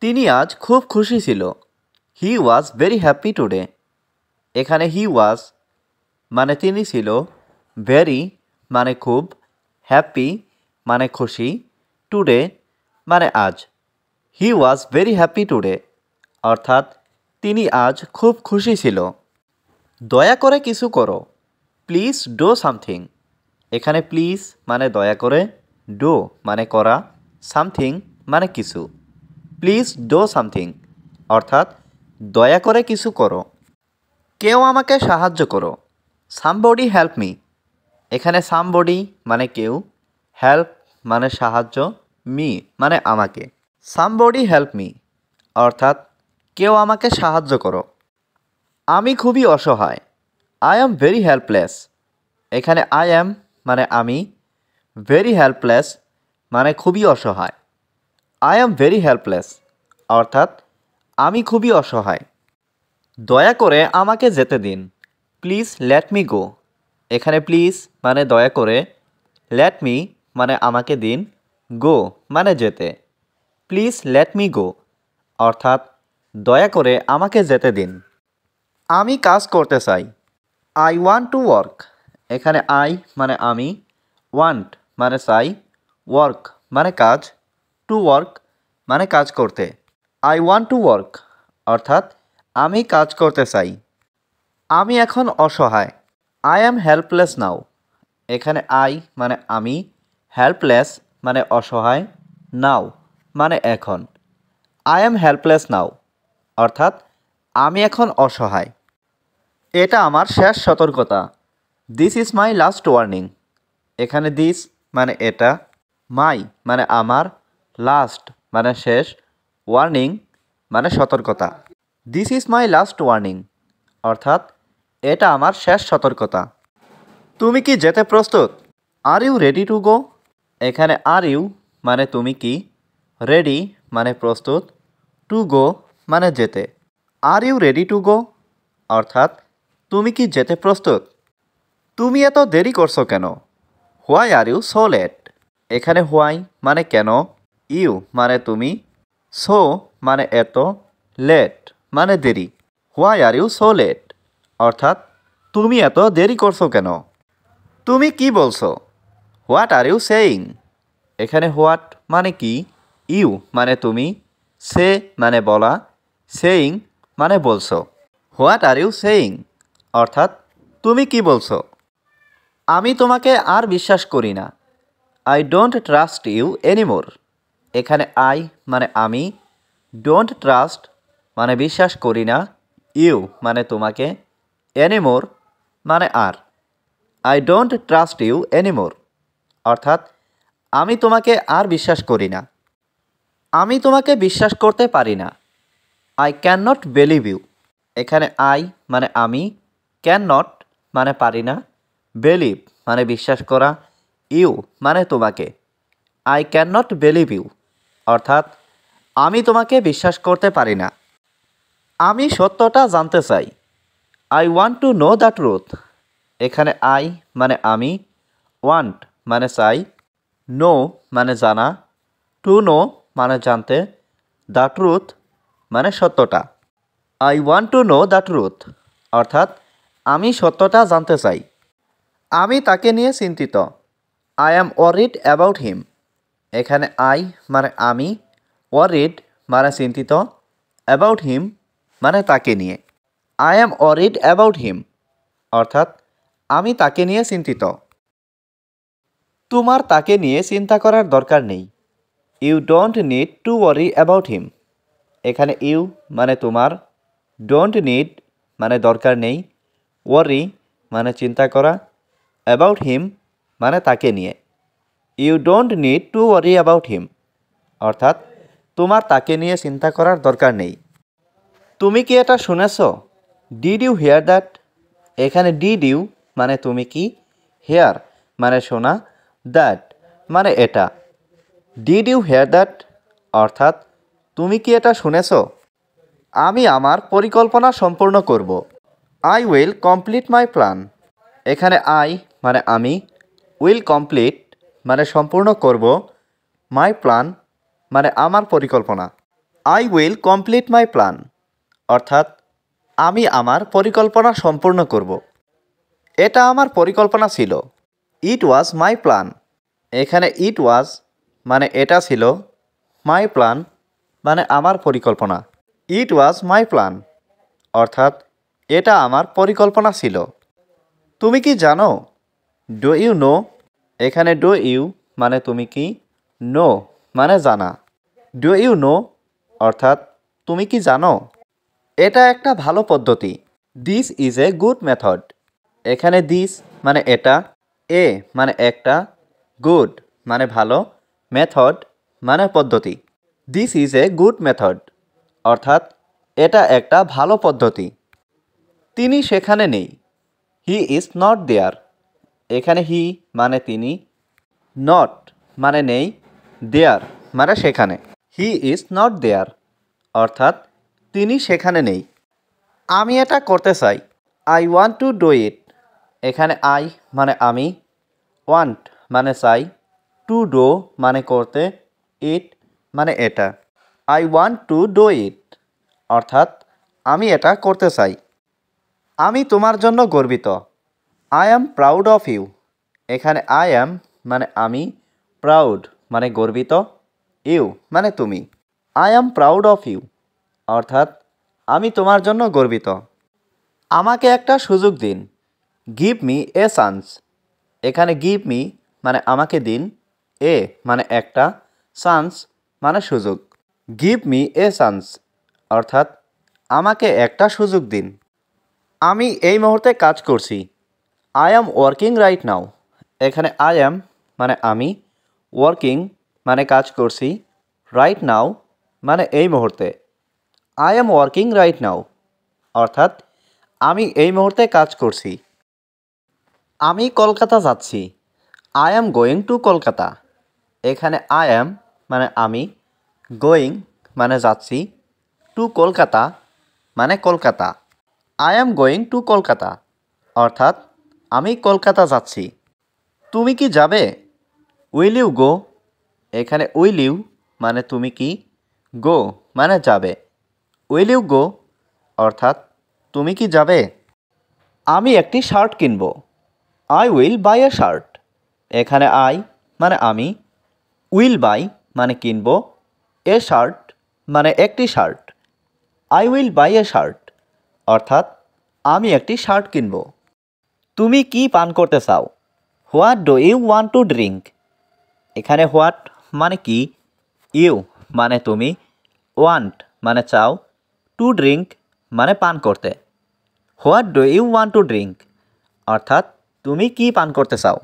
তিনি আজ খুব খুশি ছিল। হি ওয়াজ ভেরি হ্যাপি টুডে। এখানে হি ওয়াজ মানে তিনি ছিল, ভেরি মানে খুব, হ্যাপি মানে খুশি, টুডে মানে আজ। হি ওয়াজ ভেরি হ্যাপি টুডে অর্থাৎ তিনি আজ খুব খুশি ছিল। দয়া করে কিছু করো, প্লিজ ডু সামথিং। এখানে প্লিজ মানে দয়া করে, ডু মানে করা, সামথিং মানে কিছু। প্লিজ ডু সামথিং অর্থাৎ দয়া করে কিছু করো। কেউ আমাকে সাহায্য করো, সামবডি হেল্প মি। এখানে সামবডি মানে কেউ, হেল্প মানে সাহায্য, মি মানে আমাকে। সামবডি হেল্প মি অর্থাৎ কেউ আমাকে সাহায্য করো। আমি খুবই অসহায়, আই অ্যাম ভেরি হেল্পলেস। এখানে আই অ্যাম মানে আমি, ভেরি হেল্পলেস মানে খুবই অসহায়। আই অ্যাম ভেরি হেল্পলেস অর্থাৎ আমি খুবই অসহায়। দয়া করে আমাকে যেতে দিন, প্লিজ লেট মি গো। এখানে প্লিজ মানে দয়া করে, লেট মি মানে আমাকে দিন, গো মানে যেতে। প্লিজ লেট মি গো অর্থাৎ দয়া করে আমাকে যেতে দিন। আমি কাজ করতে চাই, আই ওয়ান্ট টু ওয়ার্ক। এখানে আই মানে আমি, ওয়ান্ট মানে চাই, ওয়ার্ক মানে কাজ, টু ওয়ার্ক মানে কাজ করতে। আই ওয়ান্ট টু ওয়ার্ক অর্থাৎ আমি কাজ করতে চাই। আমি এখন অসহায়, আই অ্যাম হেল্পলেস নাও। এখানে আই মানে আমি, হেল্পলেস মানে অসহায়, নাও মানে এখন। আই অ্যাম হেল্পলেস নাও অর্থাৎ আমি এখন অসহায়। এটা আমার শেষ সতর্কতা, this is my last warning. এখানে দিস মানে এটা, মাই মানে আমার, লাস্ট মানে শেষ, ওয়ার্নিং মানে সতর্কতা। This is my last warning অর্থাৎ এটা আমার শেষ সতর্কতা। তুমি কি যেতে প্রস্তুত, are you ready to go. এখানে আর ইউ মানে তুমি কি, রেডি মানে প্রস্তুত, টু গো মানে যেতে। Are you ready to go অর্থাৎ তুমি কি যেতে প্রস্তুত। তুমি এত দেরি করছো কেন, why are you so late. এখানে হোয়াই মানে কেন, ইউ মানে তুমি, সো মানে এত, লেট মানে দেরি। Why are you so late অর্থাৎ তুমি এত দেরি করছো কেন। তুমি কি বলছো, হোয়াট আর ইউ সেইং। এখানে হোয়াট মানে কি, ইউ মানে তুমি, সে মানে বলা, সেইং মানে বলছো। হোয়াট আর ইউ সেইং অর্থাৎ তুমি কি বলছো। আমি তোমাকে আর বিশ্বাস করি না, I don't trust you anymore. এখানে আই মানে আমি, ডোন্ট ট্রাস্ট মানে বিশ্বাস করি না, ইউ মানে তোমাকে, এনিমোর মানে আর। I don't trust you anymore অর্থাৎ আমি তোমাকে আর বিশ্বাস করি না। আমি তোমাকে বিশ্বাস করতে পারি না, I can not believe you. এখানে আই মানে আমি, ক্যান নট মানে পারি না, বিলিভ মানে বিশ্বাস করা, ইউ মানে তোমাকে। I can not believe you অর্থাৎ আমি তোমাকে বিশ্বাস করতে পারি না। আমি সত্যটা জানতে চাই, I want to know the truth. এখানে আই মানে আমি, ওয়ান্ট মানে চাই, নো মানে জানা, টু নো মানে জানতে, দ্য ট্রুথ মানে সত্যটা। I want to know the truth অর্থাৎ আমি সত্যটা জানতে চাই। আমি তাকে নিয়ে চিন্তিত, I am worried about him. এখানে আই মানে আমি, ওয়ারিড মানে চিন্তিত, অ্যাবাউট হিম মানে তাকে নিয়ে। I am worried about him অর্থাৎ আমি তাকে নিয়ে চিন্তিত। তোমার তাকে নিয়ে চিন্তা করার দরকার নেই, you don't need to worry about him. এখানে ইউ মানে তোমার, ডোন্ট নিড মানে দরকার নেই, ওয়ারি মানে চিন্তা করা, অ্যাবাউট হিম মানে তাকে নিয়ে। You don't need to worry about him অর্থাৎ তোমার তাকে নিয়ে চিন্তা করার দরকার নেই। তুমি কি এটা শুনেছ, ডিড ইউ হিয়ার দ্যাট। এখানে ডিড ইউ মানে তুমি কি, হেয়ার মানে শোনা, দ্যাট মানে এটা। ডিড ইউ হিয়ার দ্যাট অর্থাৎ তুমি কি এটা শুনেছ। আমি আমার পরিকল্পনা সম্পূর্ণ করব, I will complete my plan. এখানে আই মানে আমি, উইল কমপ্লিট মানে সম্পূর্ণ করব, মাই প্ল্যান মানে আমার পরিকল্পনা। I will complete my plan, অর্থাৎ আমি আমার পরিকল্পনা সম্পূর্ণ করব। এটা আমার পরিকল্পনা ছিল। ইট ওয়াজ মাই প্ল্যান, এখানে ইট ওয়াজ মানে এটা ছিল, মাই প্ল্যান মানে আমার পরিকল্পনা। ইট ওয়াজ মাই প্ল্যান অর্থাৎ এটা আমার পরিকল্পনা ছিল। তুমি কি জানো? ডু ইউ নো, এখানে ডু ইউ মানে তুমি কি, নো মানে জানা। ডু ইউ নো অর্থাৎ তুমি কি জানো? এটা একটা ভালো পদ্ধতি। This is a good method, এখানে দিস মানে এটা, এ মানে একটা, গুড মানে ভালো, মেথড মানে পদ্ধতি। This is a good method অর্থাৎ এটা একটা ভালো পদ্ধতি। তিনি সেখানে নেই। হি ইজ নট দেয়ার, এখানে হি মানে তিনি, নট মানে নেই, দেয়ার মানে সেখানে। হি ইজ নট দেয়ার অর্থাৎ তিনি সেখানে নেই। আমি এটা করতে চাই। আই ওয়ান্ট টু ডু ইট, এখানে আই মানে আমি, ওয়ান্ট মানে চাই, টু ডু মানে করতে, ইট মানে এটা। I want to do it অর্থাৎ আমি এটা করতে চাই। আমি তোমার জন্য গর্বিত। I am proud of you, এখানে আই অ্যাম মানে আমি, প্রাউড মানে গর্বিত, ইউ মানে তুমি। I am proud of you অর্থাৎ আমি তোমার জন্য গর্বিত। আমাকে একটা সুযোগ দিন। গিভ মি এ চান্স, এখানে গিভ মি মানে আমাকে দিন, এ মানে একটা, চান্স মানে সুযোগ। গিভ মি এ চান্স অর্থাৎ আমাকে একটা সুযোগ দিন। আমি এই মুহূর্তে কাজ করছি। I am working right now, এখানে আই অ্যাম মানে আমি, ওয়ার্কিং মানে কাজ করছি, রাইট নাও মানে এই মুহূর্তে। I am working right now অর্থাৎ আমি এই মুহূর্তে কাজ করছি। আমি কলকাতা যাচ্ছি। I am going to Kolkata, এখানে আই অ্যাম মানে আমি, গোয়িং মানে যাচ্ছি, টু কলকাতা মানে Kolkata. I am going to Kolkata অর্থাৎ আমি কলকাতা যাচ্ছি। তুমি কি যাবে? উইল ইউ গো, এখানে উইল ইউ মানে তুমি কি, গো মানে যাবে। উইল ইউ গো অর্থাৎ তুমি কি যাবে? আমি একটি শার্ট কিনব। I will buy A shirt, এখানে আই মানে আমি, উইল বাই মানে কিনব, এ শার্ট মানে একটি shirt. I will buy A shirt অর্থাৎ আমি একটি শার্ট কিনব। তুমি কি পান করতে চাও? What do you want to drink, এখানে হোয়াট মানে কি, ইউ মানে তুমি, ওয়ান্ট মানে চাও, টু ড্রিঙ্ক মানে পান করতে। What do you want to drink অর্থাৎ তুমি কি পান করতে চাও?